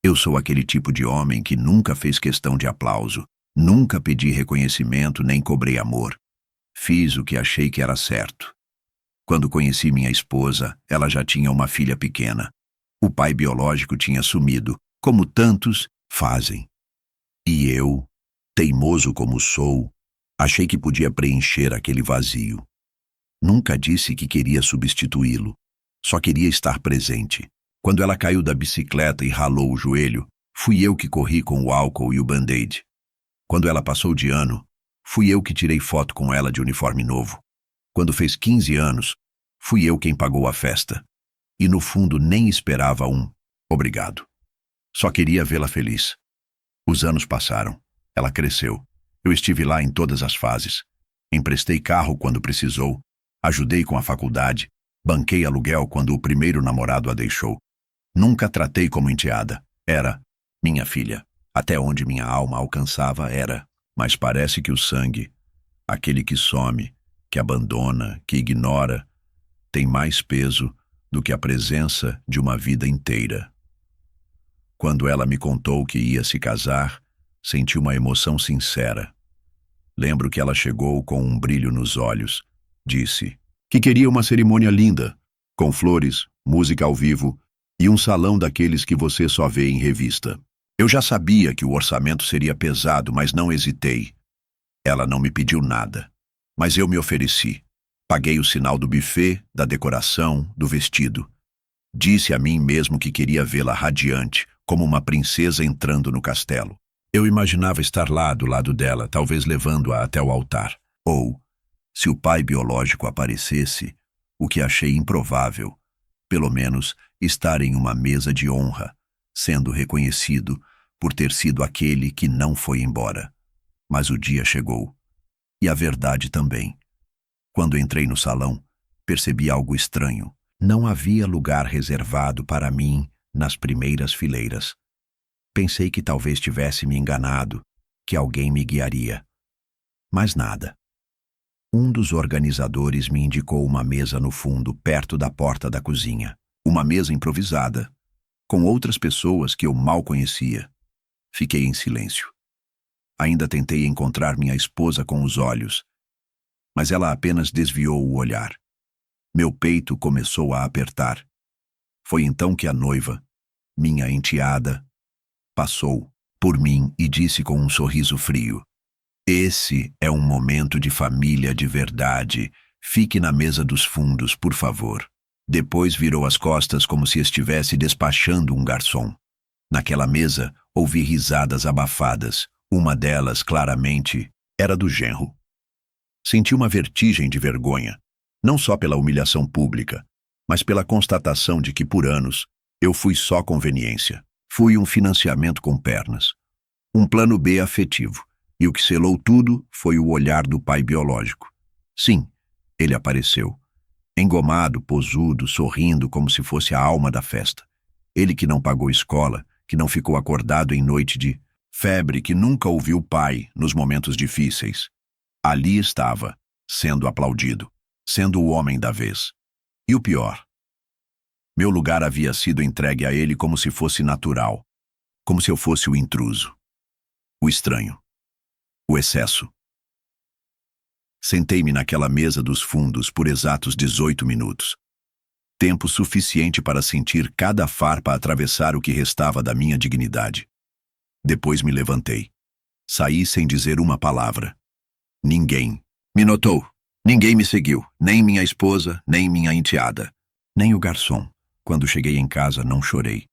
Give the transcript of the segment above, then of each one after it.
Eu sou aquele tipo de homem que nunca fez questão de aplauso, nunca pedi reconhecimento nem cobrei amor. Fiz o que achei que era certo. Quando conheci minha esposa, ela já tinha uma filha pequena. O pai biológico tinha sumido, como tantos fazem. E eu, teimoso como sou, achei que podia preencher aquele vazio. Nunca disse que queria substituí-lo, só queria estar presente. Quando ela caiu da bicicleta e ralou o joelho, fui eu que corri com o álcool e o band-aid. Quando ela passou de ano, fui eu que tirei foto com ela de uniforme novo. Quando fez 15 anos, fui eu quem pagou a festa. E no fundo nem esperava um obrigado. Só queria vê-la feliz. Os anos passaram. Ela cresceu. Eu estive lá em todas as fases. Emprestei carro quando precisou. Ajudei com a faculdade. Banquei aluguel quando o primeiro namorado a deixou. Nunca tratei como enteada. Era minha filha. Até onde minha alma alcançava era. Mas parece que o sangue, aquele que some, que abandona, que ignora, tem mais peso do que a presença de uma vida inteira. Quando ela me contou que ia se casar, senti uma emoção sincera. Lembro que ela chegou com um brilho nos olhos. Disse que queria uma cerimônia linda, com flores, música ao vivo e um salão daqueles que você só vê em revista. Eu já sabia que o orçamento seria pesado, mas não hesitei. Ela não me pediu nada, mas eu me ofereci. Paguei o sinal do buffet, da decoração, do vestido. Disse a mim mesmo que queria vê-la radiante, como uma princesa entrando no castelo. Eu imaginava estar lá do lado dela, talvez levando-a até o altar. Ou, se o pai biológico aparecesse, o que achei improvável, pelo menos estar em uma mesa de honra, sendo reconhecido por ter sido aquele que não foi embora. Mas o dia chegou. E a verdade também. Quando entrei no salão, percebi algo estranho. Não havia lugar reservado para mim nas primeiras fileiras. Pensei que talvez tivesse me enganado, que alguém me guiaria. Mas nada. Um dos organizadores me indicou uma mesa no fundo, perto da porta da cozinha. Uma mesa improvisada, com outras pessoas que eu mal conhecia. Fiquei em silêncio. Ainda tentei encontrar minha esposa com os olhos, mas ela apenas desviou o olhar. Meu peito começou a apertar. Foi então que a noiva, minha enteada, passou por mim e disse com um sorriso frio: "Esse é um momento de família de verdade. Fique na mesa dos fundos, por favor." Depois virou as costas como se estivesse despachando um garçom. Naquela mesa, ouvi risadas abafadas. Uma delas, claramente, era do genro. Senti uma vertigem de vergonha, não só pela humilhação pública, mas pela constatação de que, por anos, eu fui só conveniência. Fui um financiamento com pernas. Um plano B afetivo. E o que selou tudo foi o olhar do pai biológico. Sim, ele apareceu. Engomado, posudo, sorrindo como se fosse a alma da festa. Ele que não pagou escola, que não ficou acordado em noite de febre, que nunca ouviu o pai nos momentos difíceis. Ali estava, sendo aplaudido, sendo o homem da vez. E o pior, meu lugar havia sido entregue a ele como se fosse natural, como se eu fosse o intruso, o estranho, o excesso. Sentei-me naquela mesa dos fundos por exatos 18 minutos. Tempo suficiente para sentir cada farpa atravessar o que restava da minha dignidade. Depois me levantei. Saí sem dizer uma palavra. Ninguém me notou. Ninguém me seguiu. Nem minha esposa, nem minha enteada. Nem o garçom. Quando cheguei em casa, não chorei.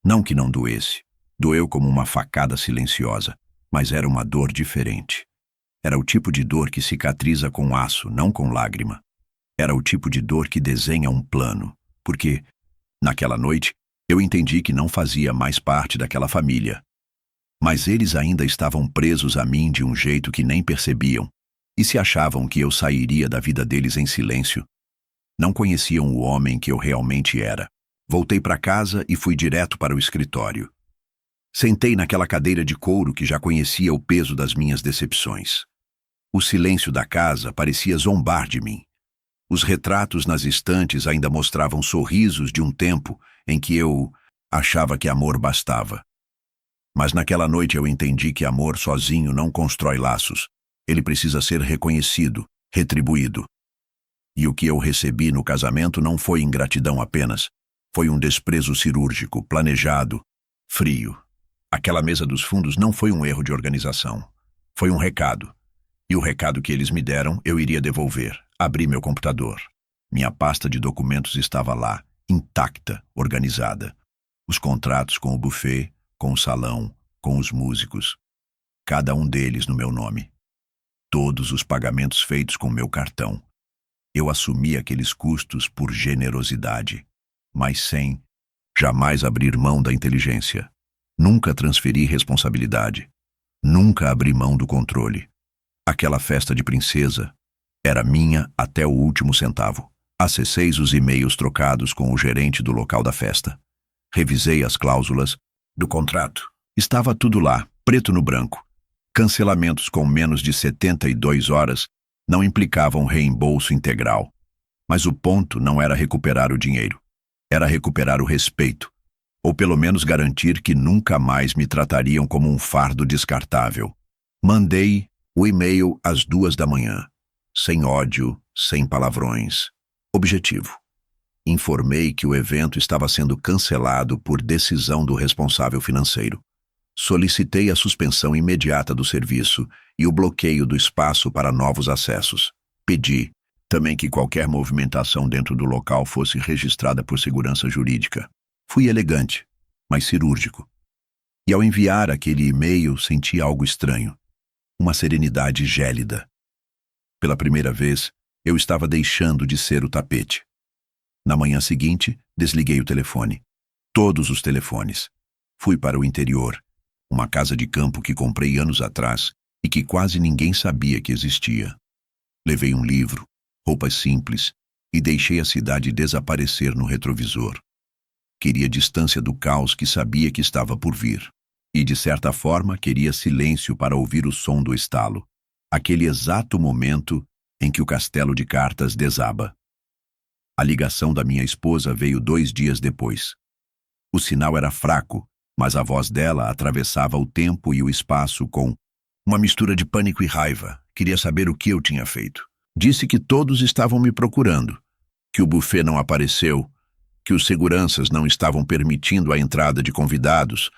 Não que não doesse. Doeu como uma facada silenciosa. Mas era uma dor diferente. Era o tipo de dor que cicatriza com aço, não com lágrima. Era o tipo de dor que desenha um plano. Porque, naquela noite, eu entendi que não fazia mais parte daquela família. Mas eles ainda estavam presos a mim de um jeito que nem percebiam. E se achavam que eu sairia da vida deles em silêncio. Não conheciam o homem que eu realmente era. Voltei para casa e fui direto para o escritório. Sentei naquela cadeira de couro que já conhecia o peso das minhas decepções. O silêncio da casa parecia zombar de mim. Os retratos nas estantes ainda mostravam sorrisos de um tempo em que eu Achava que amor bastava. Mas naquela noite eu entendi que amor sozinho não constrói laços. Ele precisa ser reconhecido, retribuído. E o que eu recebi no casamento não foi ingratidão apenas. Foi um desprezo cirúrgico, planejado, frio. Aquela mesa dos fundos não foi um erro de organização. Foi um recado. E o recado que eles me deram, eu iria devolver. Abri meu computador. Minha pasta de documentos estava lá, intacta, organizada. Os contratos com o buffet, com o salão, com os músicos. Cada um deles no meu nome. Todos os pagamentos feitos com meu cartão. Eu assumi aqueles custos por generosidade, mas sem jamais abrir mão da inteligência. Nunca transferi responsabilidade. Nunca abri mão do controle. Aquela festa de princesa era minha até o último centavo. Acessei os e-mails trocados com o gerente do local da festa. Revisei as cláusulas do contrato. Estava tudo lá, preto no branco. Cancelamentos com menos de 72 horas não implicavam reembolso integral. Mas o ponto não era recuperar o dinheiro. Era recuperar o respeito. Ou pelo menos garantir que nunca mais me tratariam como um fardo descartável. Mandei o e-mail às 2 da manhã. Sem ódio, sem palavrões. Objetivo. Informei que o evento estava sendo cancelado por decisão do responsável financeiro. Solicitei a suspensão imediata do serviço e o bloqueio do espaço para novos acessos. Pedi também que qualquer movimentação dentro do local fosse registrada por segurança jurídica. Fui elegante, mas cirúrgico. E ao enviar aquele e-mail, senti algo estranho. Uma serenidade gélida. Pela primeira vez, eu estava deixando de ser o tapete. Na manhã seguinte, desliguei o telefone. Todos os telefones. Fui para o interior, uma casa de campo que comprei anos atrás e que quase ninguém sabia que existia. Levei um livro, roupas simples, e deixei a cidade desaparecer no retrovisor. Queria distância do caos que sabia que estava por vir. E, de certa forma, queria silêncio para ouvir o som do estalo. Aquele exato momento em que o castelo de cartas desaba. A ligação da minha esposa veio 2 dias depois. O sinal era fraco, mas a voz dela atravessava o tempo e o espaço com uma mistura de pânico e raiva. Queria saber o que eu tinha feito. Disse que todos estavam me procurando, que o buffet não apareceu, que os seguranças não estavam permitindo a entrada de convidados,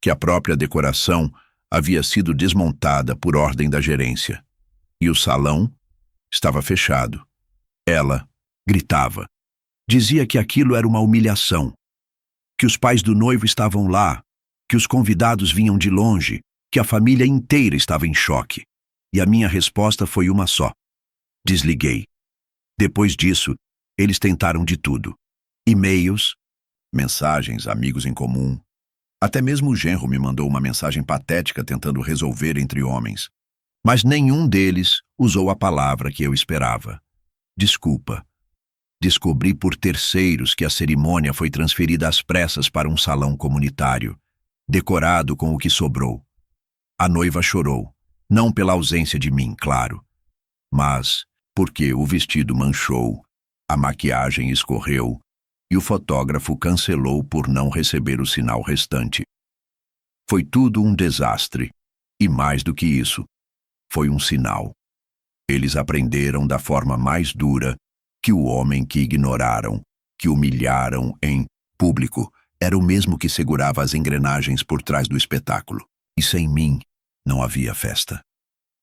que a própria decoração havia sido desmontada por ordem da gerência. E o salão estava fechado. Ela gritava. Dizia que aquilo era uma humilhação, que os pais do noivo estavam lá, que os convidados vinham de longe, que a família inteira estava em choque. E a minha resposta foi uma só. Desliguei. Depois disso, eles tentaram de tudo. E-mails, mensagens, amigos em comum. Até mesmo o genro me mandou uma mensagem patética tentando resolver entre homens. Mas nenhum deles usou a palavra que eu esperava. Desculpa. Descobri por terceiros que a cerimônia foi transferida às pressas para um salão comunitário, decorado com o que sobrou. A noiva chorou, não pela ausência de mim, claro, mas porque o vestido manchou, a maquiagem escorreu e o fotógrafo cancelou por não receber o sinal restante. Foi tudo um desastre, e mais do que isso, foi um sinal. Eles aprenderam da forma mais dura que o homem que ignoraram, que humilharam em público, era o mesmo que segurava as engrenagens por trás do espetáculo. E sem mim não havia festa.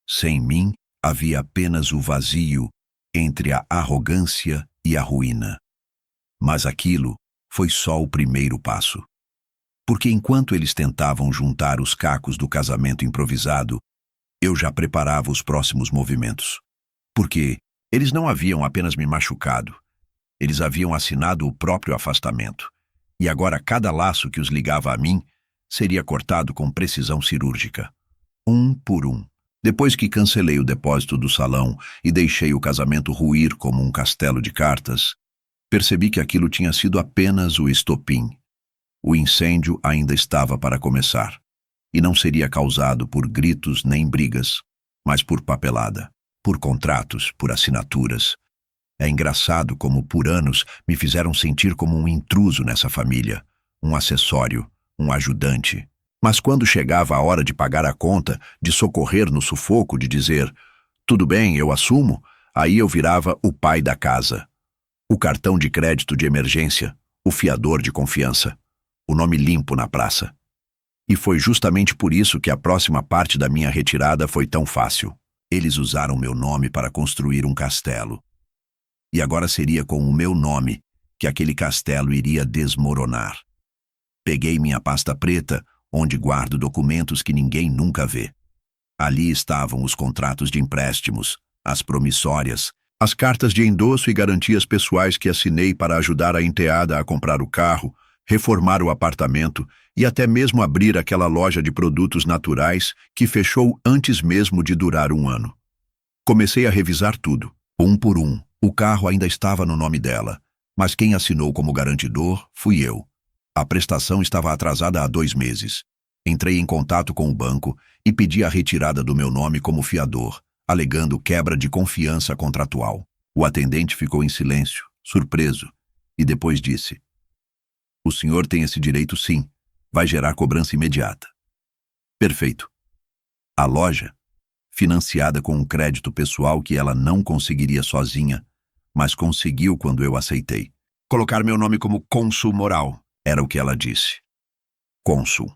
Sem mim havia apenas o vazio entre a arrogância e a ruína. Mas aquilo foi só o primeiro passo. Porque enquanto eles tentavam juntar os cacos do casamento improvisado, eu já preparava os próximos movimentos. Porque eles não haviam apenas me machucado, eles haviam assinado o próprio afastamento. E agora cada laço que os ligava a mim seria cortado com precisão cirúrgica. Um por um. Depois que cancelei o depósito do salão e deixei o casamento ruir como um castelo de cartas, percebi que aquilo tinha sido apenas o estopim. O incêndio ainda estava para começar, e não seria causado por gritos nem brigas, mas por papelada, por contratos, por assinaturas. É engraçado como por anos me fizeram sentir como um intruso nessa família, um acessório, um ajudante. Mas quando chegava a hora de pagar a conta, de socorrer no sufoco, de dizer, tudo bem, eu assumo, aí eu virava o pai da casa. O cartão de crédito de emergência, o fiador de confiança, o nome limpo na praça. E foi justamente por isso que a próxima parte da minha retirada foi tão fácil. Eles usaram meu nome para construir um castelo. E agora seria com o meu nome que aquele castelo iria desmoronar. Peguei minha pasta preta, onde guardo documentos que ninguém nunca vê. Ali estavam os contratos de empréstimos, as promissórias, as cartas de endosso e garantias pessoais que assinei para ajudar a enteada a comprar o carro, reformar o apartamento e até mesmo abrir aquela loja de produtos naturais que fechou antes mesmo de durar um ano. Comecei a revisar tudo, um por um. O carro ainda estava no nome dela, mas quem assinou como garantidor fui eu. A prestação estava atrasada há 2 meses. Entrei em contato com o banco e pedi a retirada do meu nome como fiador, alegando quebra de confiança contratual. O atendente ficou em silêncio, surpreso, e depois disse: o senhor tem esse direito sim, vai gerar cobrança imediata. Perfeito. A loja, financiada com um crédito pessoal que ela não conseguiria sozinha, mas conseguiu quando eu aceitei. Colocar meu nome como cônsul moral, era o que ela disse. Cônsul.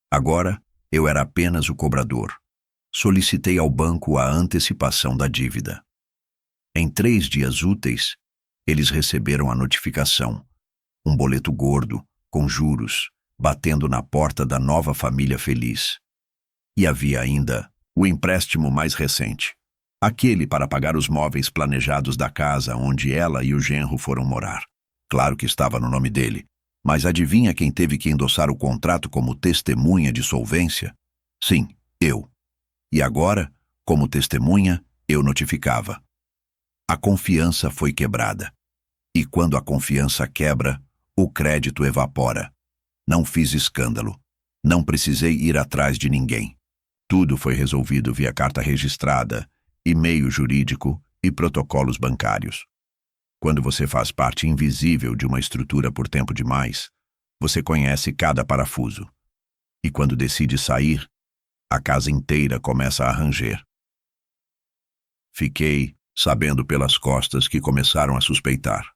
Agora, eu era apenas o cobrador. Solicitei ao banco a antecipação da dívida. Em 3 dias úteis, eles receberam a notificação. Um boleto gordo, com juros, batendo na porta da nova família feliz. E havia ainda o empréstimo mais recente. Aquele para pagar os móveis planejados da casa onde ela e o genro foram morar. Claro que estava no nome dele. Mas adivinha quem teve que endossar o contrato como testemunha de solvência? Sim, eu. E agora, como testemunha, eu notificava. A confiança foi quebrada. E quando a confiança quebra, o crédito evapora. Não fiz escândalo. Não precisei ir atrás de ninguém. Tudo foi resolvido via carta registrada, e-mail jurídico e protocolos bancários. Quando você faz parte invisível de uma estrutura por tempo demais, você conhece cada parafuso. E quando decide sair, a casa inteira começa a ranger. Fiquei sabendo pelas costas que começaram a suspeitar.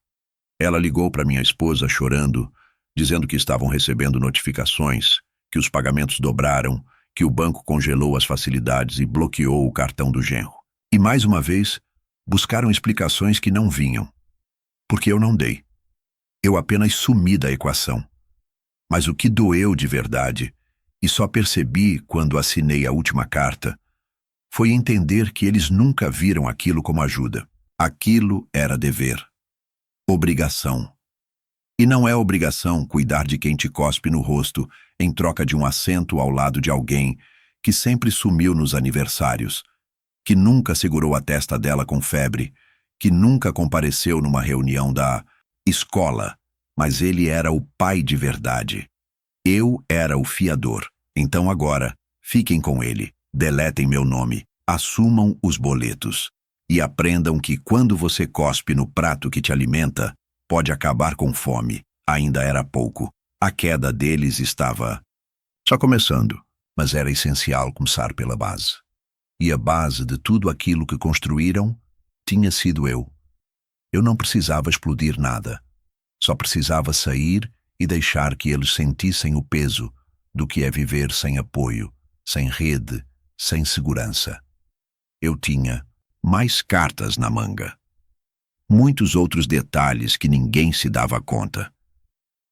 Ela ligou para minha esposa chorando, dizendo que estavam recebendo notificações, que os pagamentos dobraram, que o banco congelou as facilidades e bloqueou o cartão do genro. E mais uma vez, buscaram explicações que não vinham. Porque eu não dei. Eu apenas sumi da equação. Mas o que doeu de verdade, e só percebi quando assinei a última carta, foi entender que eles nunca viram aquilo como ajuda. Aquilo era dever. Obrigação. E não é obrigação cuidar de quem te cospe no rosto em troca de um assento ao lado de alguém que sempre sumiu nos aniversários, que nunca segurou a testa dela com febre, que nunca compareceu numa reunião da escola, mas ele era o pai de verdade. Eu era o fiador. Então agora, fiquem com ele, deletem meu nome, assumam os boletos e aprendam que quando você cospe no prato que te alimenta, pode acabar com fome. Ainda era pouco. A queda deles estava só começando, mas era essencial começar pela base. E a base de tudo aquilo que construíram tinha sido eu. Eu não precisava explodir nada. Só precisava sair e deixar que eles sentissem o peso do que é viver sem apoio, sem rede, sem segurança. Eu tinha mais cartas na manga. Muitos outros detalhes que ninguém se dava conta.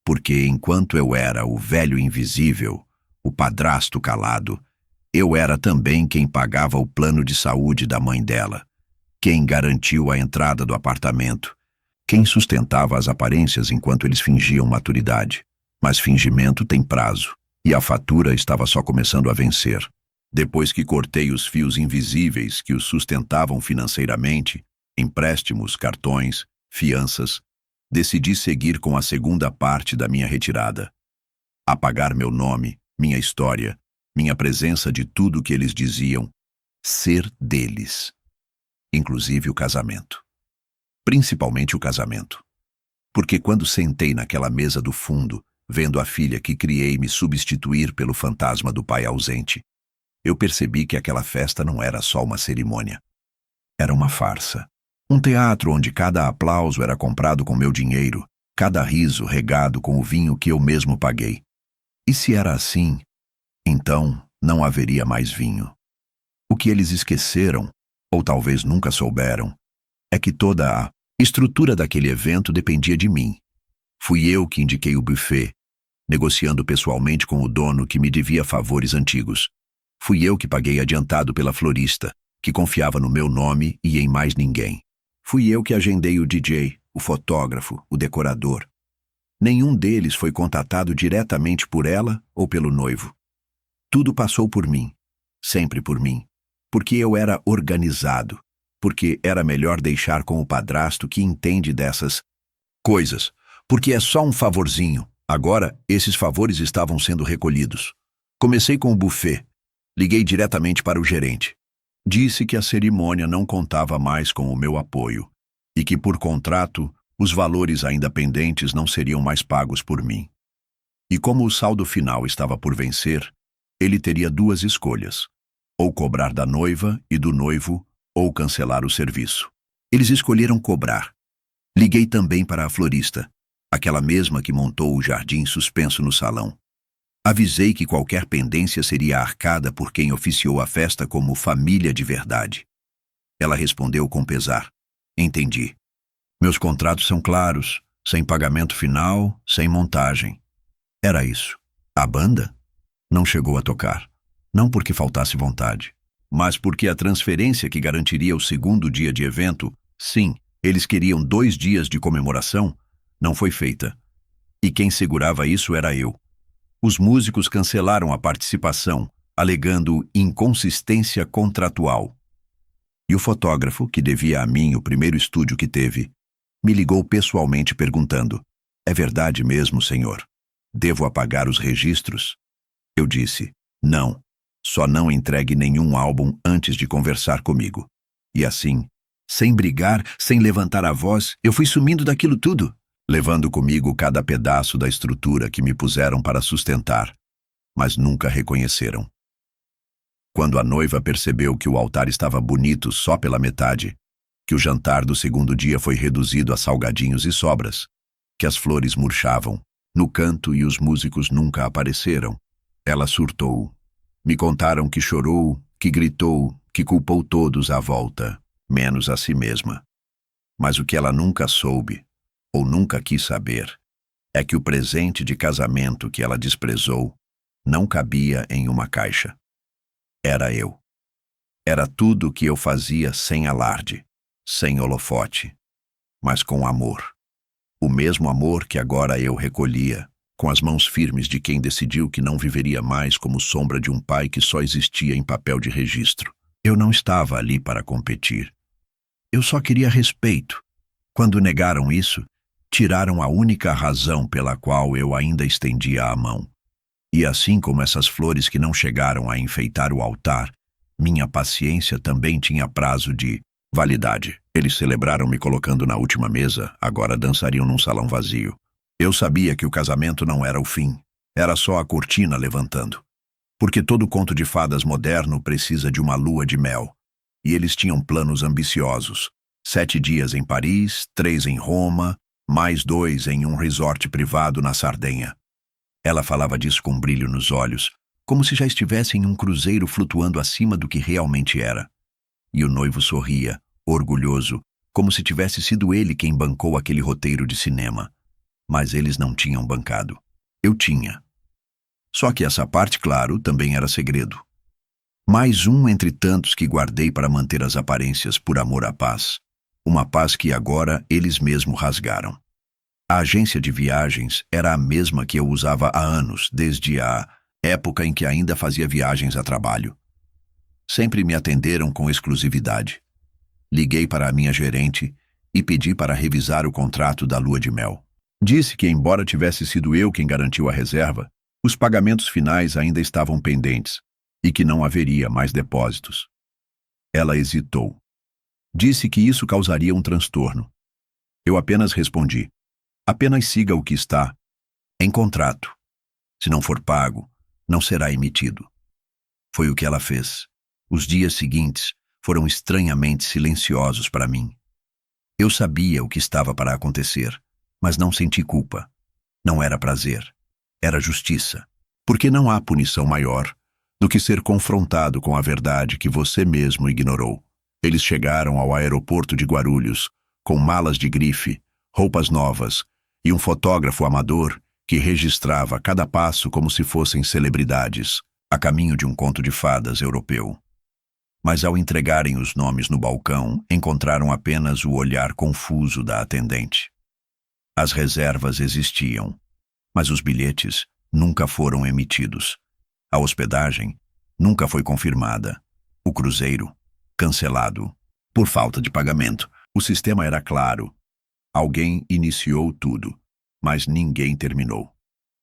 Porque enquanto eu era o velho invisível, o padrasto calado, eu era também quem pagava o plano de saúde da mãe dela, quem garantiu a entrada do apartamento, quem sustentava as aparências enquanto eles fingiam maturidade. Mas fingimento tem prazo, e a fatura estava só começando a vencer. Depois que cortei os fios invisíveis que os sustentavam financeiramente, empréstimos, cartões, fianças, decidi seguir com a segunda parte da minha retirada. Apagar meu nome, minha história, minha presença de tudo que eles diziam ser deles. Inclusive o casamento. Principalmente o casamento. Porque quando sentei naquela mesa do fundo vendo a filha que criei me substituir pelo fantasma do pai ausente. Eu percebi que aquela festa não era só uma cerimônia. Era uma farsa. Um teatro onde cada aplauso era comprado com meu dinheiro, cada riso regado com o vinho que eu mesmo paguei. E se era assim, então não haveria mais vinho. O que eles esqueceram, ou talvez nunca souberam, é que toda a estrutura daquele evento dependia de mim. Fui eu que indiquei o buffet, negociando pessoalmente com o dono que me devia favores antigos. Fui eu que paguei adiantado pela florista, que confiava no meu nome e em mais ninguém. Fui eu que agendei o DJ, o fotógrafo, o decorador. Nenhum deles foi contatado diretamente por ela ou pelo noivo. Tudo passou por mim, sempre por mim, porque eu era organizado, porque era melhor deixar com o padrasto que entende dessas coisas, porque é só um favorzinho. Agora, esses favores estavam sendo recolhidos. Comecei com o buffet. Liguei diretamente para o gerente. Disse que a cerimônia não contava mais com o meu apoio e que, por contrato, os valores ainda pendentes não seriam mais pagos por mim. E como o saldo final estava por vencer, ele teria duas escolhas: ou cobrar da noiva e do noivo, ou cancelar o serviço. Eles escolheram cobrar. Liguei também para a florista, aquela mesma que montou o jardim suspenso no salão. Avisei que qualquer pendência seria arcada por quem oficiou a festa como família de verdade. Ela respondeu com pesar: entendi. Meus contratos são claros, sem pagamento final, sem montagem. Era isso. A banda não chegou a tocar. Não porque faltasse vontade, mas porque a transferência que garantiria o segundo dia de evento, sim, eles queriam 2 dias de comemoração, não foi feita. E quem segurava isso era eu. Os músicos cancelaram a participação, alegando inconsistência contratual. E o fotógrafo, que devia a mim o primeiro estúdio que teve, me ligou pessoalmente perguntando: é verdade mesmo, senhor? Devo apagar os registros? Eu disse: não, só não entregue nenhum álbum antes de conversar comigo. E assim, sem brigar, sem levantar a voz, eu fui sumindo daquilo tudo, levando comigo cada pedaço da estrutura que me puseram para sustentar, mas nunca reconheceram. Quando a noiva percebeu que o altar estava bonito só pela metade, que o jantar do segundo dia foi reduzido a salgadinhos e sobras, que as flores murchavam no canto e os músicos nunca apareceram, ela surtou. Me contaram que chorou, que gritou, que culpou todos à volta, menos a si mesma. Mas o que ela nunca soube, ou nunca quis saber, é que o presente de casamento que ela desprezou não cabia em uma caixa. Era eu. Era tudo o que eu fazia sem alarde, sem holofote, mas com amor. O mesmo amor que agora eu recolhia, com as mãos firmes de quem decidiu que não viveria mais como sombra de um pai que só existia em papel de registro. Eu não estava ali para competir. Eu só queria respeito. Quando negaram isso, tiraram a única razão pela qual eu ainda estendia a mão. E assim como essas flores que não chegaram a enfeitar o altar, minha paciência também tinha prazo de validade. Eles celebraram me colocando na última mesa, agora dançariam num salão vazio. Eu sabia que o casamento não era o fim, era só a cortina levantando. Porque todo conto de fadas moderno precisa de uma lua de mel. E eles tinham planos ambiciosos. 7 dias em Paris, 3 em Roma, mais 2 em um resort privado na Sardenha. Ela falava disso com brilho nos olhos, como se já estivesse em um cruzeiro flutuando acima do que realmente era. E o noivo sorria, orgulhoso, como se tivesse sido ele quem bancou aquele roteiro de cinema. Mas eles não tinham bancado. Eu tinha. Só que essa parte, claro, também era segredo. Mais um entre tantos que guardei para manter as aparências por amor à paz. Uma paz que agora eles mesmos rasgaram. A agência de viagens era a mesma que eu usava há anos, desde a época em que ainda fazia viagens a trabalho. Sempre me atenderam com exclusividade. Liguei para a minha gerente e pedi para revisar o contrato da lua de mel. Disse que, embora tivesse sido eu quem garantiu a reserva, os pagamentos finais ainda estavam pendentes e que não haveria mais depósitos. Ela hesitou. Disse que isso causaria um transtorno. Eu apenas respondi: apenas siga o que está. Em contrato. Se não for pago, não será emitido. Foi o que ela fez. Os dias seguintes foram estranhamente silenciosos para mim. Eu sabia o que estava para acontecer, mas não senti culpa. Não era prazer. Era justiça. Porque não há punição maior do que ser confrontado com a verdade que você mesmo ignorou. Eles chegaram ao aeroporto de Guarulhos com malas de grife, roupas novas e um fotógrafo amador que registrava cada passo como se fossem celebridades, a caminho de um conto de fadas europeu. Mas ao entregarem os nomes no balcão, encontraram apenas o olhar confuso da atendente. As reservas existiam, mas os bilhetes nunca foram emitidos. A hospedagem nunca foi confirmada. O cruzeiro, cancelado, por falta de pagamento. O sistema era claro. Alguém iniciou tudo, mas ninguém terminou.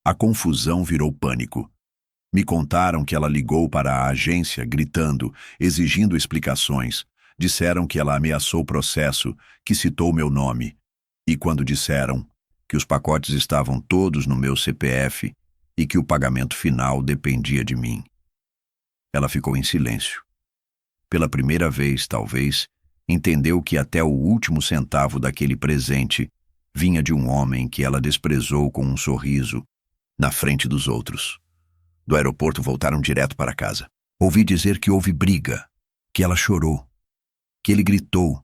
A confusão virou pânico. Me contaram que ela ligou para a agência, gritando, exigindo explicações. Disseram que ela ameaçou o processo, que citou meu nome. E quando disseram que os pacotes estavam todos no meu CPF e que o pagamento final dependia de mim. Ela ficou em silêncio. Pela primeira vez, talvez, entendeu que até o último centavo daquele presente vinha de um homem que ela desprezou com um sorriso na frente dos outros. Do aeroporto voltaram direto para casa. Ouvi dizer que houve briga, que ela chorou, que ele gritou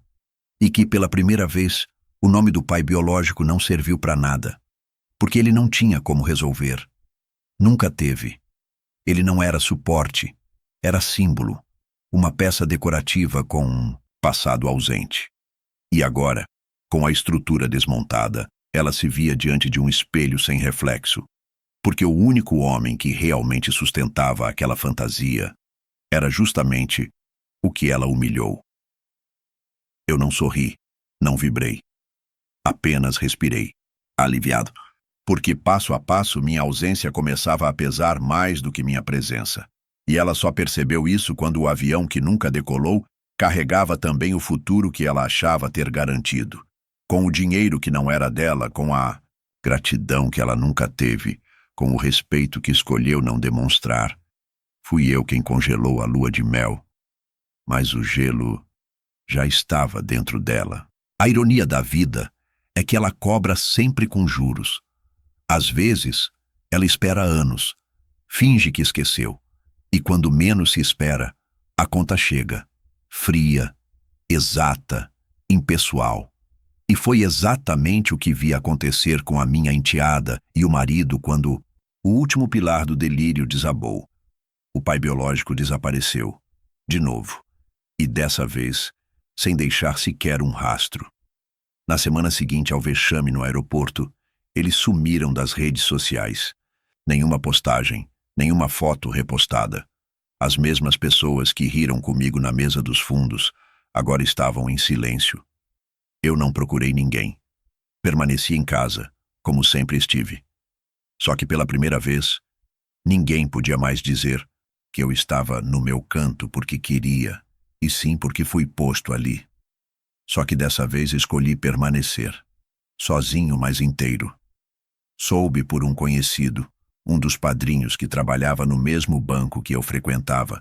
e que, pela primeira vez, o nome do pai biológico não serviu para nada, porque ele não tinha como resolver. Nunca teve. Ele não era suporte, era símbolo, uma peça decorativa com um passado ausente. E agora, com a estrutura desmontada, ela se via diante de um espelho sem reflexo, porque o único homem que realmente sustentava aquela fantasia era justamente o que ela humilhou. Eu não sorri, não vibrei. Apenas respirei, aliviado, porque passo a passo minha ausência começava a pesar mais do que minha presença. E ela só percebeu isso quando o avião que nunca decolou carregava também o futuro que ela achava ter garantido. Com o dinheiro que não era dela, com a gratidão que ela nunca teve, com o respeito que escolheu não demonstrar. Fui eu quem congelou a lua de mel. Mas o gelo já estava dentro dela. A ironia da vida é que ela cobra sempre com juros. Às vezes, ela espera anos, finge que esqueceu. E quando menos se espera, a conta chega, fria, exata, impessoal. E foi exatamente o que vi acontecer com a minha enteada e o marido quando o último pilar do delírio desabou. O pai biológico desapareceu, de novo, e dessa vez, sem deixar sequer um rastro. Na semana seguinte ao vexame no aeroporto, eles sumiram das redes sociais. Nenhuma postagem, nenhuma foto repostada. As mesmas pessoas que riram comigo na mesa dos fundos agora estavam em silêncio. Eu não procurei ninguém. Permaneci em casa, como sempre estive. Só que pela primeira vez, ninguém podia mais dizer que eu estava no meu canto porque queria, e sim porque fui posto ali. Só que dessa vez escolhi permanecer, sozinho, mas inteiro. Soube por um conhecido, um dos padrinhos que trabalhava no mesmo banco que eu frequentava,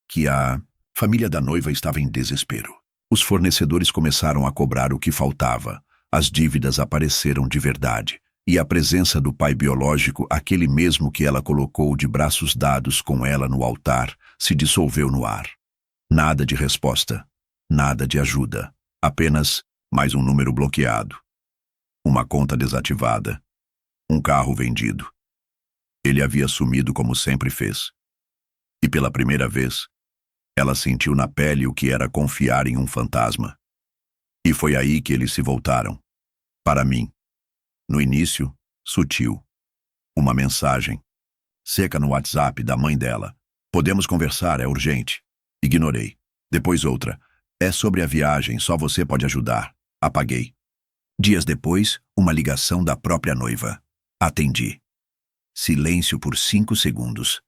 que a família da noiva estava em desespero. Os fornecedores começaram a cobrar o que faltava, as dívidas apareceram de verdade, e a presença do pai biológico, aquele mesmo que ela colocou de braços dados com ela no altar, se dissolveu no ar. Nada de resposta, nada de ajuda, apenas mais um número bloqueado, uma conta desativada, um carro vendido. Ele havia sumido como sempre fez. E pela primeira vez, ela sentiu na pele o que era confiar em um fantasma. E foi aí que eles se voltaram. Para mim. No início, sutil. Uma mensagem. Seca no WhatsApp da mãe dela. Podemos conversar, é urgente. Ignorei. Depois outra. É sobre a viagem, só você pode ajudar. Apaguei. Dias depois, uma ligação da própria noiva. Atendi. Silêncio por 5 segundos.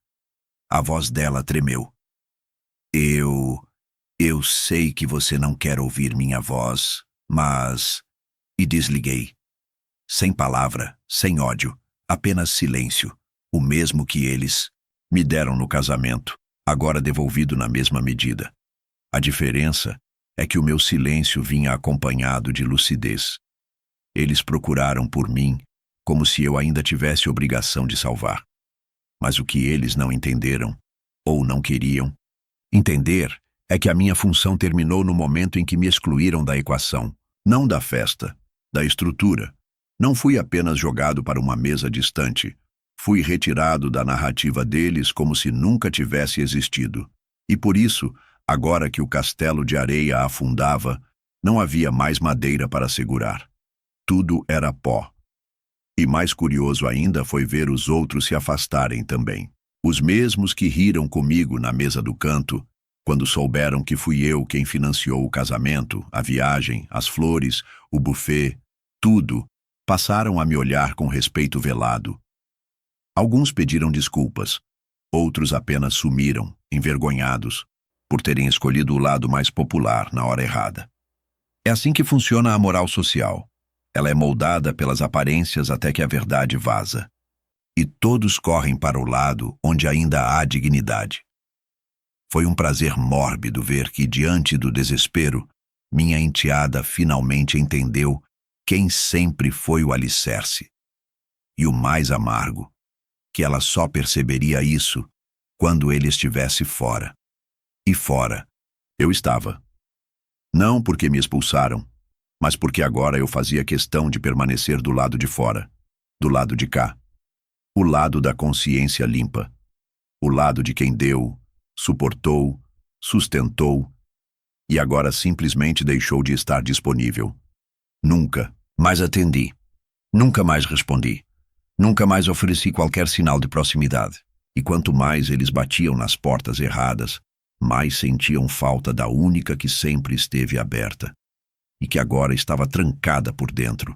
A voz dela tremeu. Eu sei que você não quer ouvir minha voz, mas... E desliguei. Sem palavra, sem ódio, Apenas silêncio, o mesmo que eles me deram no casamento, agora devolvido na mesma medida. A diferença é que o meu silêncio vinha acompanhado de lucidez. Eles procuraram por mim como se eu ainda tivesse obrigação de salvar. Mas o que eles não entenderam, ou não queriam entender, é que a minha função terminou no momento em que me excluíram da equação, não da festa, da estrutura. Não fui apenas jogado para uma mesa distante, fui retirado da narrativa deles como se nunca tivesse existido. E por isso, agora que o castelo de areia afundava, não havia mais madeira para segurar. Tudo era pó. E mais curioso ainda foi ver os outros se afastarem também. Os mesmos que riram comigo na mesa do canto, quando souberam que fui eu quem financiou o casamento, a viagem, as flores, o buffet, tudo, passaram a me olhar com respeito velado. Alguns pediram desculpas, outros apenas sumiram, envergonhados, por terem escolhido o lado mais popular na hora errada. É assim que funciona a moral social. Ela é moldada pelas aparências até que a verdade vaza. E todos correm para o lado onde ainda há dignidade. Foi um prazer mórbido ver que, diante do desespero, minha enteada finalmente entendeu quem sempre foi o alicerce. E o mais amargo, que ela só perceberia isso quando ele estivesse fora. E fora, eu estava. Não porque me expulsaram, mas porque agora eu fazia questão de permanecer do lado de fora, do lado de cá. O lado da consciência limpa. O lado de quem deu, suportou, sustentou e agora simplesmente deixou de estar disponível. Nunca mais atendi. Nunca mais respondi. Nunca mais ofereci qualquer sinal de proximidade. E quanto mais eles batiam nas portas erradas, mais sentiam falta da única que sempre esteve aberta e que agora estava trancada por dentro.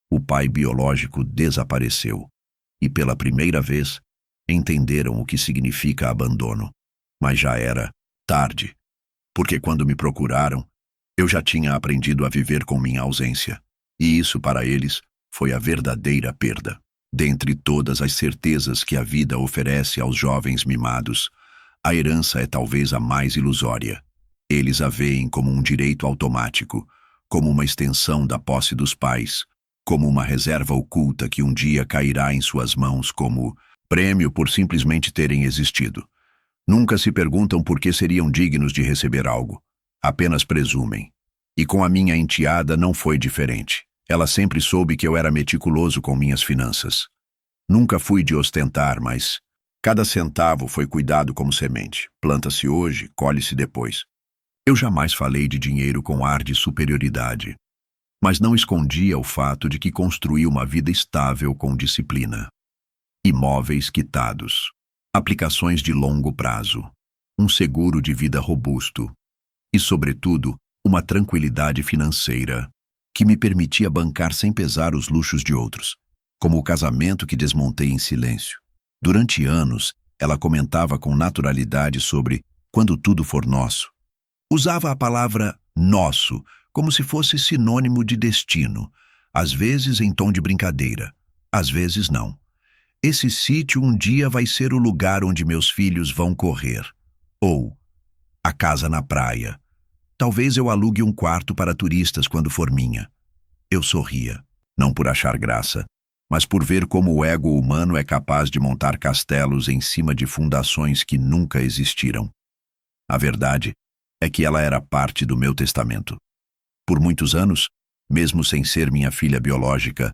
O pai biológico desapareceu. E pela primeira vez, entenderam o que significa abandono. Mas já era tarde, porque quando me procuraram, eu já tinha aprendido a viver com minha ausência. E isso, para eles, foi a verdadeira perda. Dentre todas as certezas que a vida oferece aos jovens mimados, a herança é talvez a mais ilusória. Eles a veem como um direito automático, como uma extensão da posse dos pais, como uma reserva oculta que um dia cairá em suas mãos como prêmio por simplesmente terem existido. Nunca se perguntam por que seriam dignos de receber algo. Apenas presumem. E com a minha enteada não foi diferente. Ela sempre soube que eu era meticuloso com minhas finanças. Nunca fui de ostentar, mas cada centavo foi cuidado como semente. Planta-se hoje, colhe-se depois. Eu jamais falei de dinheiro com ar de superioridade, mas não escondia o fato de que construí uma vida estável com disciplina. Imóveis quitados, aplicações de longo prazo, um seguro de vida robusto e, sobretudo, uma tranquilidade financeira que me permitia bancar sem pesar os luxos de outros, como o casamento que desmontei em silêncio. Durante anos, ela comentava com naturalidade sobre quando tudo for nosso. Usava a palavra nosso como se fosse sinônimo de destino, às vezes em tom de brincadeira, às vezes não. Esse sítio um dia vai ser o lugar onde meus filhos vão correr. Ou a casa na praia. Talvez eu alugue um quarto para turistas quando for minha. Eu sorria, não por achar graça, mas por ver como o ego humano é capaz de montar castelos em cima de fundações que nunca existiram. A verdade é que ela era parte do meu testamento. Por muitos anos, mesmo sem ser minha filha biológica,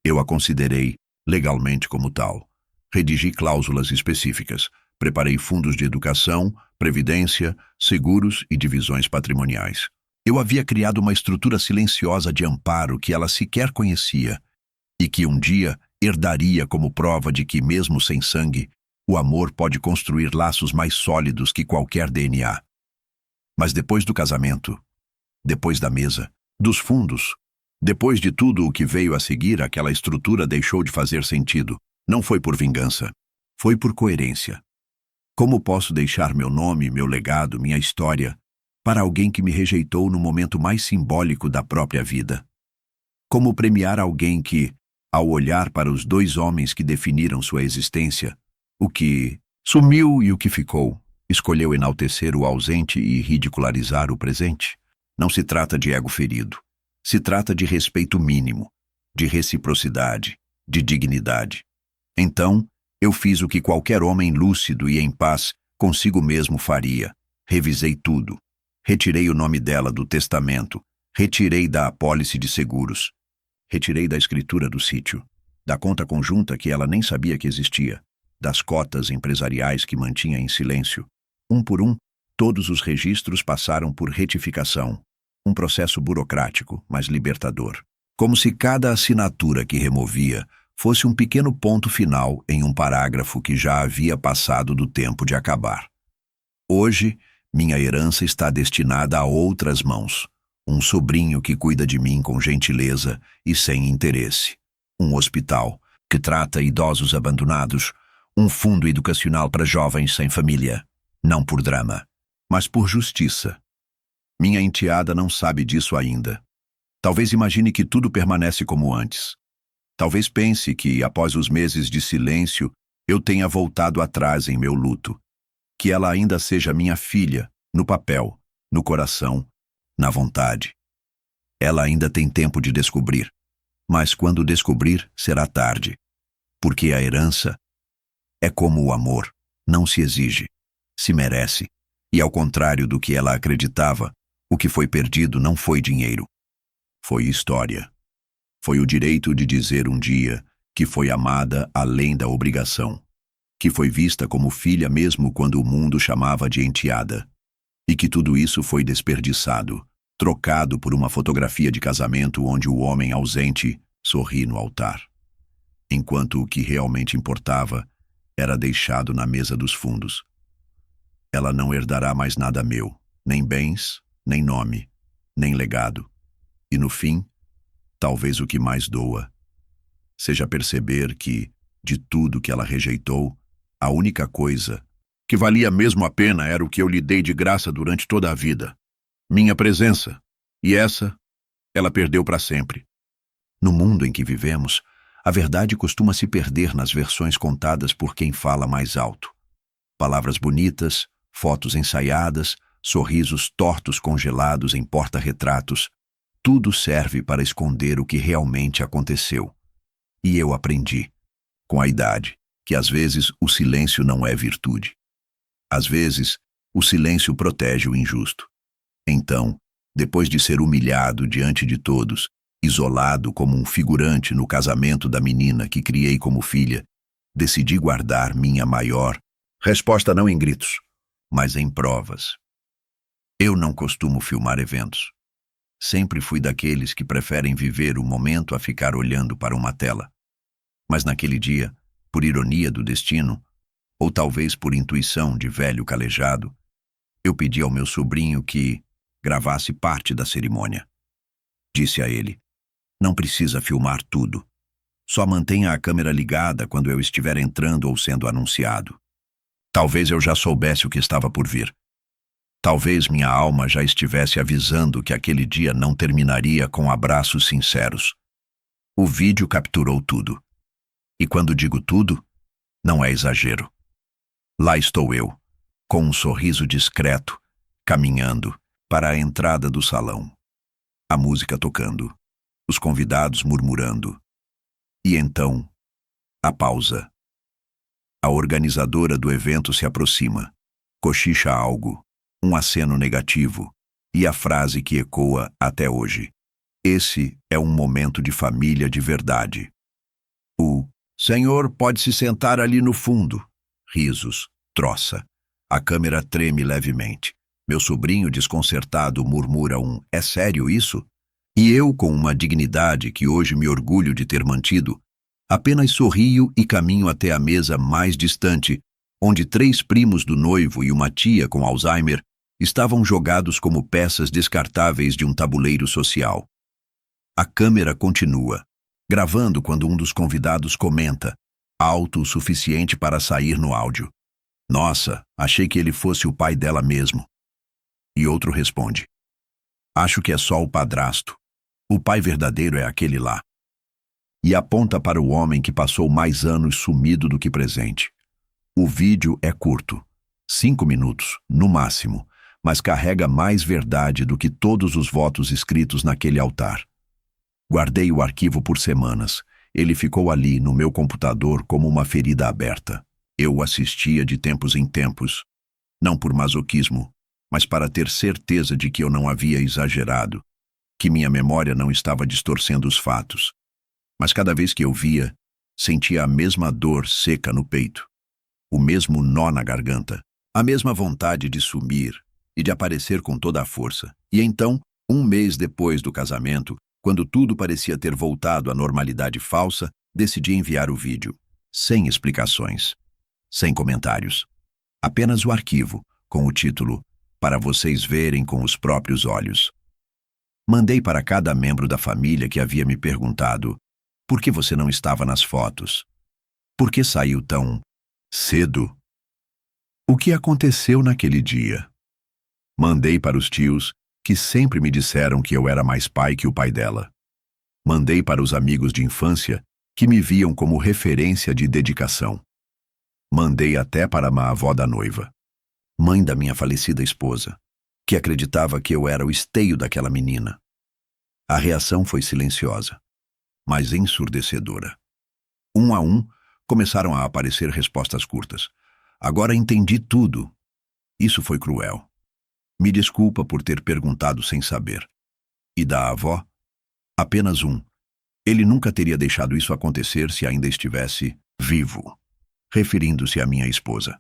eu a considerei legalmente como tal. Redigi cláusulas específicas, preparei fundos de educação, previdência, seguros e divisões patrimoniais. Eu havia criado uma estrutura silenciosa de amparo que ela sequer conhecia e que um dia herdaria como prova de que, mesmo sem sangue, o amor pode construir laços mais sólidos que qualquer DNA. Mas depois do casamento, depois da mesa, dos fundos, depois de tudo o que veio a seguir, aquela estrutura deixou de fazer sentido. Não foi por vingança, foi por coerência. Como posso deixar meu nome, meu legado, minha história para alguém que me rejeitou no momento mais simbólico da própria vida? Como premiar alguém que, Ao olhar para os dois homens que definiram sua existência, o que sumiu e o que ficou, escolheu enaltecer o ausente e ridicularizar o presente. Não se trata de ego ferido. Se trata de respeito mínimo, de reciprocidade, de dignidade. Então, eu fiz o que qualquer homem lúcido e em paz consigo mesmo faria. Revisei tudo. Retirei o nome dela do testamento. Retirei da apólice de seguros. Retirei da escritura do sítio, da conta conjunta que ela nem sabia que existia, das cotas empresariais que mantinha em silêncio. Um por um, todos os registros passaram por retificação. Um processo burocrático, mas libertador. Como se cada assinatura que removia fosse um pequeno ponto final em um parágrafo que já havia passado do tempo de acabar. Hoje, minha herança está destinada a outras mãos. Um sobrinho que cuida de mim com gentileza e sem interesse. Um hospital que trata idosos abandonados. Um fundo educacional para jovens sem família. Não por drama, mas por justiça. Minha enteada não sabe disso ainda. Talvez imagine que tudo permanece como antes. Talvez pense que, após os meses de silêncio, eu tenha voltado atrás em meu luto. Que ela ainda seja minha filha, no papel, no coração, na vontade. Ela ainda tem tempo de descobrir, mas quando descobrir, será tarde. Porque a herança é como o amor, não se exige, se merece. E ao contrário do que ela acreditava, o que foi perdido não foi dinheiro. Foi história. Foi o direito de dizer um dia que foi amada além da obrigação, que foi vista como filha mesmo quando o mundo chamava de enteada, e que tudo isso foi desperdiçado, trocado por uma fotografia de casamento onde o homem ausente sorri no altar, enquanto o que realmente importava era deixado na mesa dos fundos. Ela não herdará mais nada meu, nem bens, nem nome, nem legado. E no fim, talvez o que mais doa seja perceber que, de tudo que ela rejeitou, a única coisa que valia mesmo a pena era o que eu lhe dei de graça durante toda a vida. Minha presença. E essa, ela perdeu para sempre. No mundo em que vivemos, a verdade costuma se perder nas versões contadas por quem fala mais alto. Palavras bonitas, fotos ensaiadas, sorrisos tortos congelados em porta-retratos, tudo serve para esconder o que realmente aconteceu. E eu aprendi, com a idade, que às vezes o silêncio não é virtude. Às vezes, o silêncio protege o injusto. Então, depois de ser humilhado diante de todos, isolado como um figurante no casamento da menina que criei como filha, decidi guardar minha maior resposta não em gritos, mas em provas. Eu não costumo filmar eventos. Sempre fui daqueles que preferem viver o momento a ficar olhando para uma tela. Mas naquele dia, por ironia do destino, ou talvez por intuição de velho calejado, eu pedi ao meu sobrinho que gravasse parte da cerimônia. Disse a ele: não precisa filmar tudo. Só mantenha a câmera ligada quando eu estiver entrando ou sendo anunciado. Talvez eu já soubesse o que estava por vir. Talvez minha alma já estivesse avisando que aquele dia não terminaria com abraços sinceros. O vídeo capturou tudo. E quando digo tudo, não é exagero. Lá estou eu, com um sorriso discreto, caminhando para a entrada do salão. A música tocando, os convidados murmurando. E então, a pausa. A organizadora do evento se aproxima, cochicha algo, um aceno negativo, e a frase que ecoa até hoje. Esse é um momento de família de verdade. O senhor pode se sentar ali no fundo. Risos, troça. A câmera treme levemente. Meu sobrinho desconcertado murmura um "é sério isso?" E eu, com uma dignidade que hoje me orgulho de ter mantido, apenas sorrio e caminho até a mesa mais distante, onde 3 primos do noivo e uma tia com Alzheimer estavam jogados como peças descartáveis de um tabuleiro social. A câmera continua, gravando quando um dos convidados comenta, alto o suficiente para sair no áudio: "Nossa, achei que ele fosse o pai dela mesmo." E outro responde: "Acho que é só o padrasto. O pai verdadeiro é aquele lá." e aponta para o homem que passou mais anos sumido do que presente. O vídeo é curto, 5 minutos, no máximo, mas carrega mais verdade do que todos os votos escritos naquele altar. Guardei o arquivo por semanas. Ele ficou ali, no meu computador, como uma ferida aberta. Eu o assistia de tempos em tempos, não por masoquismo, mas para ter certeza de que eu não havia exagerado, que minha memória não estava distorcendo os fatos. Mas cada vez que eu via, sentia a mesma dor seca no peito, o mesmo nó na garganta, a mesma vontade de sumir e de aparecer com toda a força. E então, um mês depois do casamento, quando tudo parecia ter voltado à normalidade falsa, decidi enviar o vídeo, sem explicações, sem comentários. Apenas o arquivo, com o título "Para vocês verem com os próprios olhos". Mandei para cada membro da família que havia me perguntado: por que você não estava nas fotos? Por que saiu tão cedo? O que aconteceu naquele dia? Mandei para os tios, que sempre me disseram que eu era mais pai que o pai dela. Mandei para os amigos de infância, que me viam como referência de dedicação. Mandei até para a avó da noiva, mãe da minha falecida esposa, que acreditava que eu era o esteio daquela menina. A reação foi silenciosa, mas ensurdecedora. Um a um, começaram a aparecer respostas curtas. Agora entendi tudo. Isso foi cruel. Me desculpa por ter perguntado sem saber. E da avó? Apenas um. Ele nunca teria deixado isso acontecer se ainda estivesse vivo, referindo-se à minha esposa.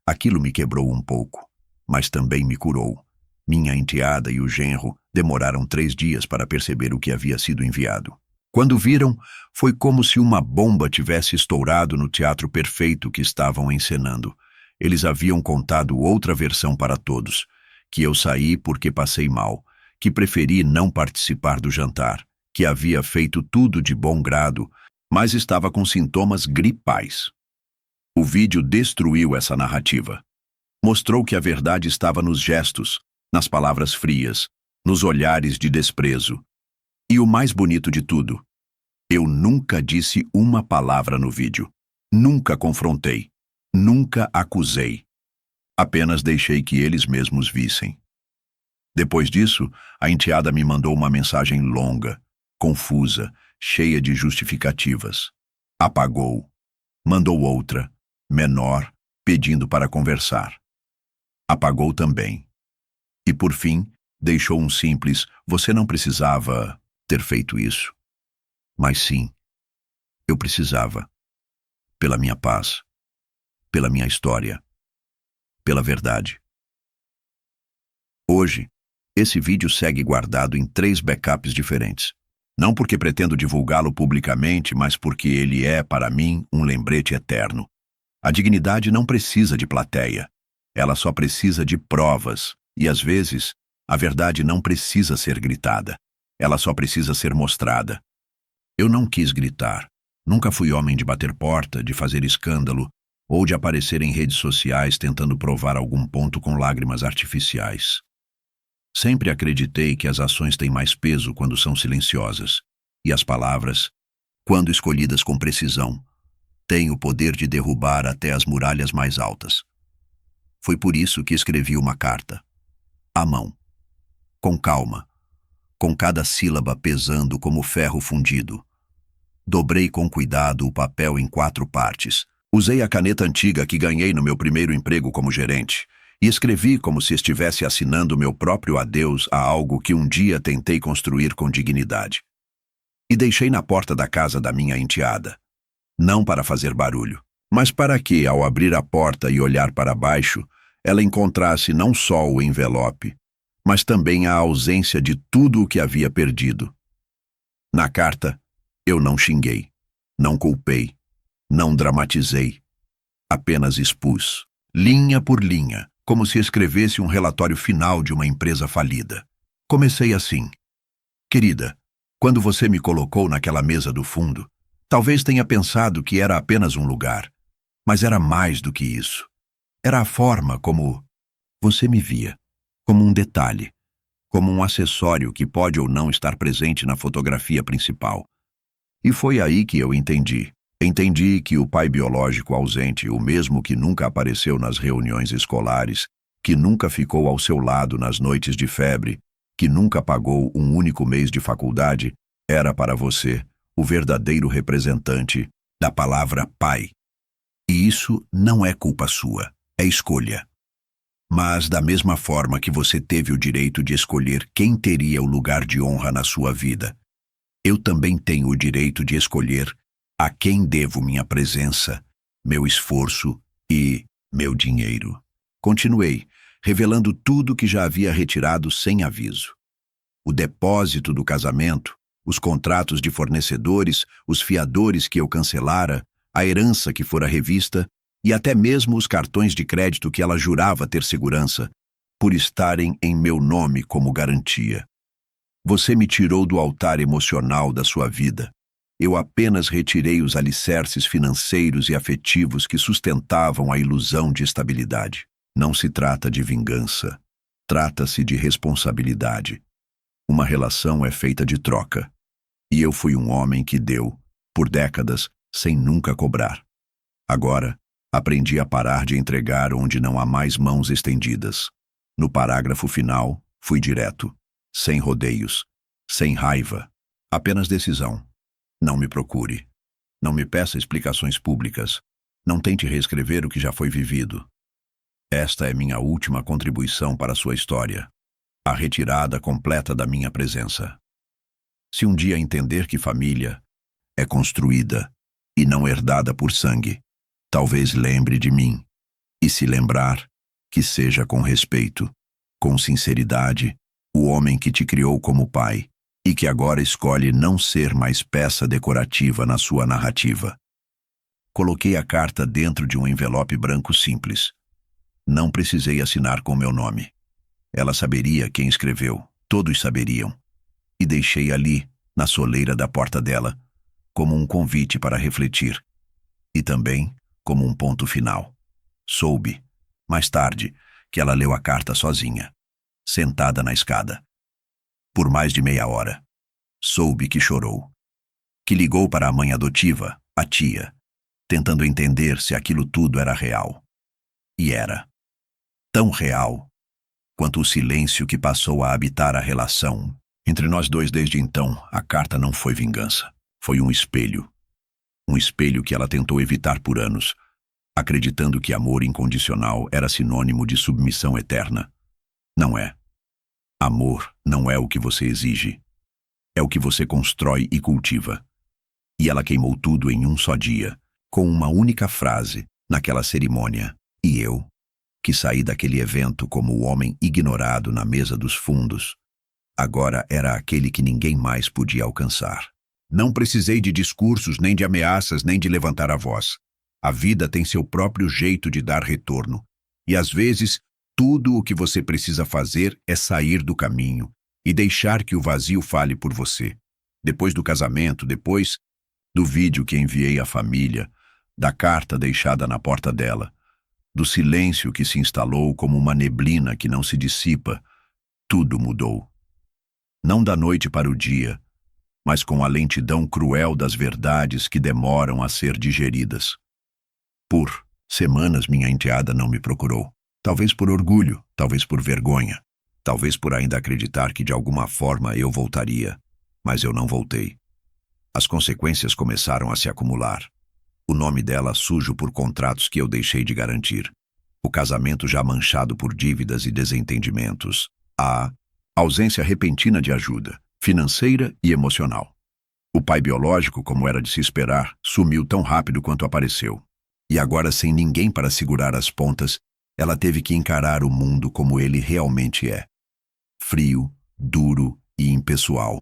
Aquilo me quebrou um pouco, mas também me curou. Minha enteada e o genro demoraram 3 dias para perceber o que havia sido enviado. Quando viram, foi como se uma bomba tivesse estourado no teatro perfeito que estavam encenando. Eles haviam contado outra versão para todos, que eu saí porque passei mal, que preferi não participar do jantar, que havia feito tudo de bom grado, mas estava com sintomas gripais. O vídeo destruiu essa narrativa. Mostrou que a verdade estava nos gestos, nas palavras frias, nos olhares de desprezo. E o mais bonito de tudo, eu nunca disse uma palavra no vídeo. Nunca confrontei. Nunca acusei. Apenas deixei que eles mesmos vissem. Depois disso, a enteada me mandou uma mensagem longa, confusa, cheia de justificativas. Apagou. Mandou outra, menor, pedindo para conversar. Apagou também. E por fim, deixou um simples: você não precisava ter feito isso. Mas sim, eu precisava. Pela minha paz, pela minha história, pela verdade. Hoje, esse vídeo segue guardado em 3 backups diferentes. Não porque pretendo divulgá-lo publicamente, mas porque ele é, para mim, um lembrete eterno. A dignidade não precisa de plateia. Ela só precisa de provas. E, às vezes, a verdade não precisa ser gritada. Ela só precisa ser mostrada. Eu não quis gritar. Nunca fui homem de bater porta, de fazer escândalo, ou de aparecer em redes sociais tentando provar algum ponto com lágrimas artificiais. Sempre acreditei que as ações têm mais peso quando são silenciosas, e as palavras, quando escolhidas com precisão, têm o poder de derrubar até as muralhas mais altas. Foi por isso que escrevi uma carta, à mão, com calma, com cada sílaba pesando como ferro fundido. Dobrei com cuidado o papel em 4 partes. Usei a caneta antiga que ganhei no meu primeiro emprego como gerente e escrevi como se estivesse assinando meu próprio adeus a algo que um dia tentei construir com dignidade. E deixei na porta da casa da minha enteada. Não para fazer barulho, mas para que, ao abrir a porta e olhar para baixo, ela encontrasse não só o envelope, mas também a ausência de tudo o que havia perdido. Na carta, eu não xinguei, não culpei, não dramatizei. Apenas expus, linha por linha, como se escrevesse um relatório final de uma empresa falida. Comecei assim: querida, quando você me colocou naquela mesa do fundo, talvez tenha pensado que era apenas um lugar, mas era mais do que isso. Era a forma como você me via, como um detalhe, como um acessório que pode ou não estar presente na fotografia principal. E foi aí que eu entendi. Entendi que o pai biológico ausente, o mesmo que nunca apareceu nas reuniões escolares, que nunca ficou ao seu lado nas noites de febre, que nunca pagou um único mês de faculdade, era para você o verdadeiro representante da palavra pai. E isso não é culpa sua, é escolha. Mas da mesma forma que você teve o direito de escolher quem teria o lugar de honra na sua vida, eu também tenho o direito de escolher a quem devo minha presença, meu esforço e meu dinheiro. Continuei, revelando tudo que já havia retirado sem aviso. O depósito do casamento, os contratos de fornecedores, os fiadores que eu cancelara, a herança que fora revista e até mesmo os cartões de crédito que ela jurava ter segurança, por estarem em meu nome como garantia. Você me tirou do altar emocional da sua vida. Eu apenas retirei os alicerces financeiros e afetivos que sustentavam a ilusão de estabilidade. Não se trata de vingança. Trata-se de responsabilidade. Uma relação é feita de troca. E eu fui um homem que deu, por décadas, sem nunca cobrar. Agora, aprendi a parar de entregar onde não há mais mãos estendidas. No parágrafo final, fui direto, sem rodeios, sem raiva, apenas decisão. Não me procure. Não me peça explicações públicas. Não tente reescrever o que já foi vivido. Esta é minha última contribuição para a sua história. A retirada completa da minha presença. Se um dia entender que família é construída e não herdada por sangue, talvez lembre de mim. E se lembrar, que seja com respeito, com sinceridade, o homem que te criou como pai e que agora escolhe não ser mais peça decorativa na sua narrativa. Coloquei a carta dentro de um envelope branco simples. Não precisei assinar com meu nome. Ela saberia quem escreveu, todos saberiam. E deixei ali, na soleira da porta dela, como um convite para refletir. E também como um ponto final. Soube, mais tarde, que ela leu a carta sozinha, sentada na escada. Por mais de meia hora. Soube que chorou. Que ligou para a mãe adotiva, a tia, tentando entender se aquilo tudo era real. E era. Tão real quanto o silêncio que passou a habitar a relação. Entre nós dois desde então, a carta não foi vingança. Foi um espelho. Um espelho que ela tentou evitar por anos, acreditando que amor incondicional era sinônimo de submissão eterna. Não é. Amor não é o que você exige. É o que você constrói e cultiva. E ela queimou tudo em um só dia, com uma única frase, naquela cerimônia. E eu, que saí daquele evento como o homem ignorado na mesa dos fundos, agora era aquele que ninguém mais podia alcançar. Não precisei de discursos, nem de ameaças, nem de levantar a voz. A vida tem seu próprio jeito de dar retorno. E às vezes, tudo o que você precisa fazer é sair do caminho e deixar que o vazio fale por você. Depois do casamento, depois do vídeo que enviei à família, da carta deixada na porta dela, do silêncio que se instalou como uma neblina que não se dissipa, tudo mudou. Não da noite para o dia, mas com a lentidão cruel das verdades que demoram a ser digeridas. Por semanas minha enteada não me procurou. Talvez por orgulho, talvez por vergonha, talvez por ainda acreditar que de alguma forma eu voltaria, mas eu não voltei. As consequências começaram a se acumular. O nome dela sujo por contratos que eu deixei de garantir. O casamento já manchado por dívidas e desentendimentos. A ausência repentina de ajuda, financeira e emocional. O pai biológico, como era de se esperar, sumiu tão rápido quanto apareceu. E agora, sem ninguém para segurar as pontas, ela teve que encarar o mundo como ele realmente é. Frio, duro e impessoal.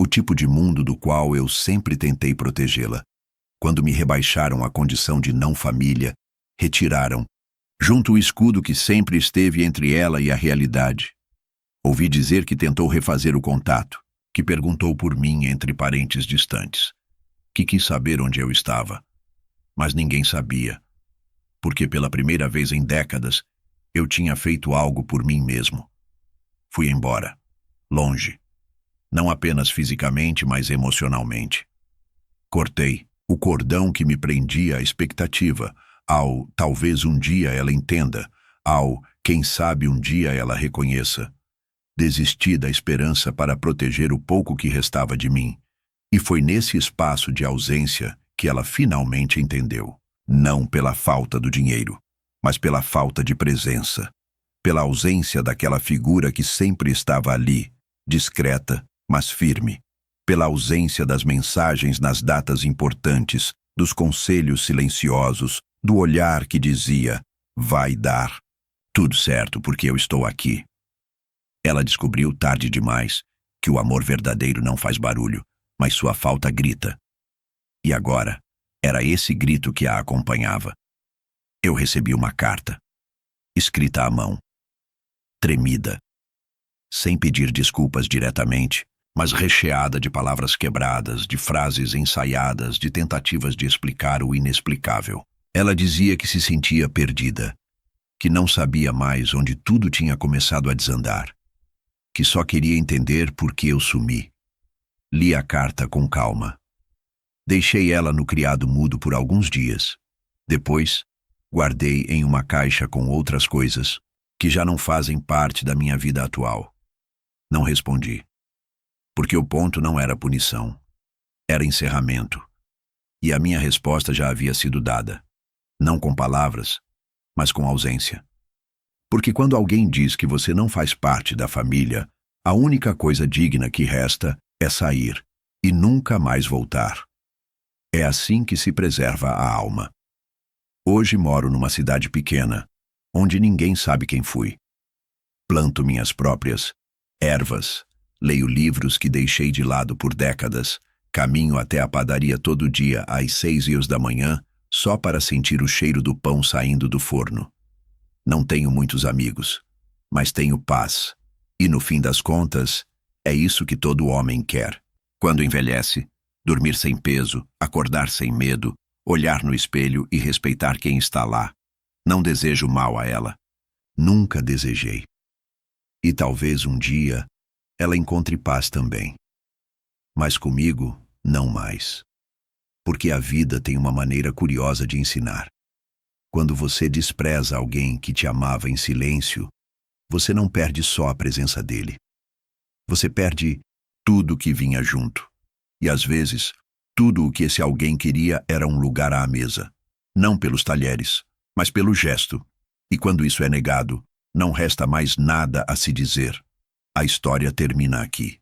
O tipo de mundo do qual eu sempre tentei protegê-la. Quando me rebaixaram à condição de não família, retiraram, junto o escudo que sempre esteve entre ela e a realidade. Ouvi dizer que tentou refazer o contato, que perguntou por mim entre parentes distantes, que quis saber onde eu estava. Mas ninguém sabia, porque pela primeira vez em décadas, eu tinha feito algo por mim mesmo. Fui embora, longe, não apenas fisicamente, mas emocionalmente. Cortei o cordão que me prendia à expectativa, ao talvez um dia ela entenda, ao quem sabe um dia ela reconheça. Desisti da esperança para proteger o pouco que restava de mim. E foi nesse espaço de ausência que ela finalmente entendeu. Não pela falta do dinheiro, mas pela falta de presença. Pela ausência daquela figura que sempre estava ali, discreta, mas firme. Pela ausência das mensagens nas datas importantes, dos conselhos silenciosos, do olhar que dizia, vai dar tudo certo porque eu estou aqui. Ela descobriu tarde demais que o amor verdadeiro não faz barulho, mas sua falta grita. E agora, era esse grito que a acompanhava. Eu recebi uma carta, escrita à mão, tremida, sem pedir desculpas diretamente, mas recheada de palavras quebradas, de frases ensaiadas, de tentativas de explicar o inexplicável. Ela dizia que se sentia perdida, que não sabia mais onde tudo tinha começado a desandar, que só queria entender por que eu sumi. Li a carta com calma. Deixei ela no criado mudo por alguns dias. Depois, guardei em uma caixa com outras coisas que já não fazem parte da minha vida atual. Não respondi, porque o ponto não era punição, era encerramento. E a minha resposta já havia sido dada, não com palavras, mas com ausência. Porque quando alguém diz que você não faz parte da família, a única coisa digna que resta é sair e nunca mais voltar. É assim que se preserva a alma. Hoje moro numa cidade pequena, onde ninguém sabe quem fui. Planto minhas próprias ervas, leio livros que deixei de lado por décadas, caminho até a padaria todo dia às 6 da manhã, só para sentir o cheiro do pão saindo do forno. Não tenho muitos amigos, mas tenho paz. E no fim das contas, é isso que todo homem quer. Quando envelhece, dormir sem peso, acordar sem medo, olhar no espelho e respeitar quem está lá. Não desejo mal a ela. Nunca desejei. E talvez um dia ela encontre paz também. Mas comigo, não mais. Porque a vida tem uma maneira curiosa de ensinar. Quando você despreza alguém que te amava em silêncio, você não perde só a presença dele. Você perde tudo que vinha junto. E às vezes, tudo o que esse alguém queria era um lugar à mesa. Não pelos talheres, mas pelo gesto. E quando isso é negado, não resta mais nada a se dizer. A história termina aqui.